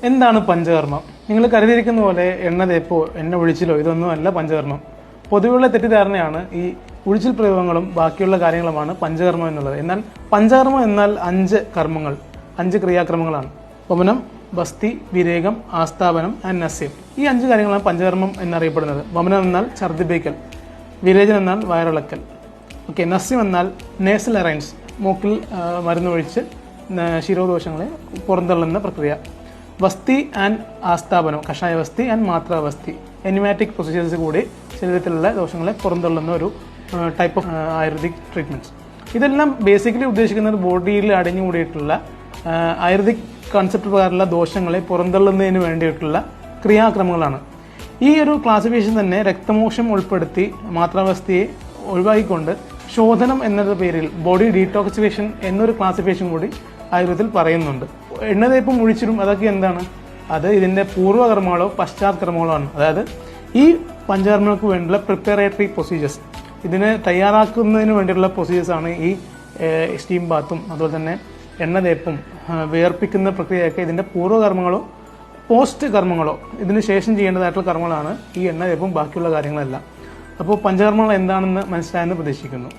എന്താണ് പഞ്ചകർമ്മം? നിങ്ങൾ കരുതിയിരിക്കുന്ന പോലെ എണ്ണ തേപ്പോ എണ്ണ ഒഴിച്ചിലോ ഇതൊന്നും അല്ല പഞ്ചകർമ്മം. പൊതുവെയുള്ള തെറ്റിദ്ധാരണയാണ് ഈ ഒഴിച്ചിൽ പ്രയോഗങ്ങളും ബാക്കിയുള്ള കാര്യങ്ങളുമാണ് പഞ്ചകർമ്മം എന്നുള്ളത്. എന്നാൽ പഞ്ചകർമ്മം എന്നാൽ 5 കർമ്മങ്ങൾ, 5 ക്രിയാക്രമങ്ങളാണ്. വമനം, ബസ്തി, വിരേകം, ആസ്ഥാപനം ആൻഡ് നസ്യം. ഈ 5 കാര്യങ്ങളാണ് പഞ്ചകർമ്മം എന്നറിയപ്പെടുന്നത്. വമനം എന്നാൽ ഛർദ്ദിപ്പിക്കൽ, വിരേചനം എന്നാൽ വയറിളക്കൽ, നസ്യം എന്നാൽ നേസൽ അറൈൻസ്, മൂക്കിൽ മരുന്നൊഴിച്ച് ശിരോദോഷങ്ങളെ പുറന്തള്ളുന്ന പ്രക്രിയ. വസ്തി ആൻഡ് ആസ്ഥാപനം, കഷായ വസ്തി ആൻഡ് മാത്രാവസ്തി, എനിമാറ്റിക് പ്രൊസീജിയേഴ്സ് കൂടി ശരീരത്തിലുള്ള ദോഷങ്ങളെ പുറന്തള്ളുന്ന ഒരു ടൈപ്പ് ഓഫ് ആയുർവേദിക് ട്രീറ്റ്മെൻറ്റ്സ്. ഇതെല്ലാം ബേസിക്കലി ഉദ്ദേശിക്കുന്നത് ബോഡിയിൽ അടഞ്ഞുകൂടിയിട്ടുള്ള ആയുർവേദിക് കൺസെപ്റ്റ് പ്രകാരമുള്ള ദോഷങ്ങളെ പുറന്തള്ളുന്നതിന് വേണ്ടിയിട്ടുള്ള ക്രിയാക്രമങ്ങളാണ്. ഈ ഒരു ക്ലാസിഫിക്കേഷൻ തന്നെ രക്തമോക്ഷം ഉൾപ്പെടുത്തി മാത്രാവസ്ഥയെ ഒഴിവാക്കിക്കൊണ്ട് ശോധനം എന്ന പേരിൽ ബോഡി ഡീടോക്സിഫിക്കേഷൻ എന്നൊരു ക്ലാസിഫിക്കേഷൻ കൂടി ആയുർവേദത്തിൽ പറയുന്നുണ്ട്. എണ്ണതേപ്പും ഒഴിച്ചിലും അതൊക്കെ എന്താണ്? അത് ഇതിന്റെ പൂർവ്വകർമ്മങ്ങളോ പശ്ചാത്കർമ്മങ്ങളോ ആണ്. അതായത് ഈ പഞ്ചകർമ്മങ്ങൾക്ക് വേണ്ടിയുള്ള പ്രിപ്പറേറ്ററി പ്രൊസീജിയേഴ്സ്, ഇതിനെ തയ്യാറാക്കുന്നതിന് വേണ്ടിയുള്ള പ്രൊസീജിയേഴ്സ് ആണ് ഈ സ്റ്റീം ബാത്തും അതുപോലെ തന്നെ എണ്ണതേപ്പും വിയർപ്പിക്കുന്ന പ്രക്രിയയൊക്കെ ഇതിന്റെ പൂർവ്വകർമ്മങ്ങളോ പോസ്റ്റ് കർമ്മങ്ങളോ ഇതിന് ശേഷം ചെയ്യേണ്ടതായിട്ടുള്ള കർമ്മങ്ങളാണ് ഈ എണ്ണതേപ്പും ബാക്കിയുള്ള കാര്യങ്ങളെല്ലാം. അപ്പോൾ പഞ്ചകർമ്മങ്ങൾ എന്താണെന്ന് മനസ്സിലായെന്ന് പ്രതീക്ഷിക്കുന്നു.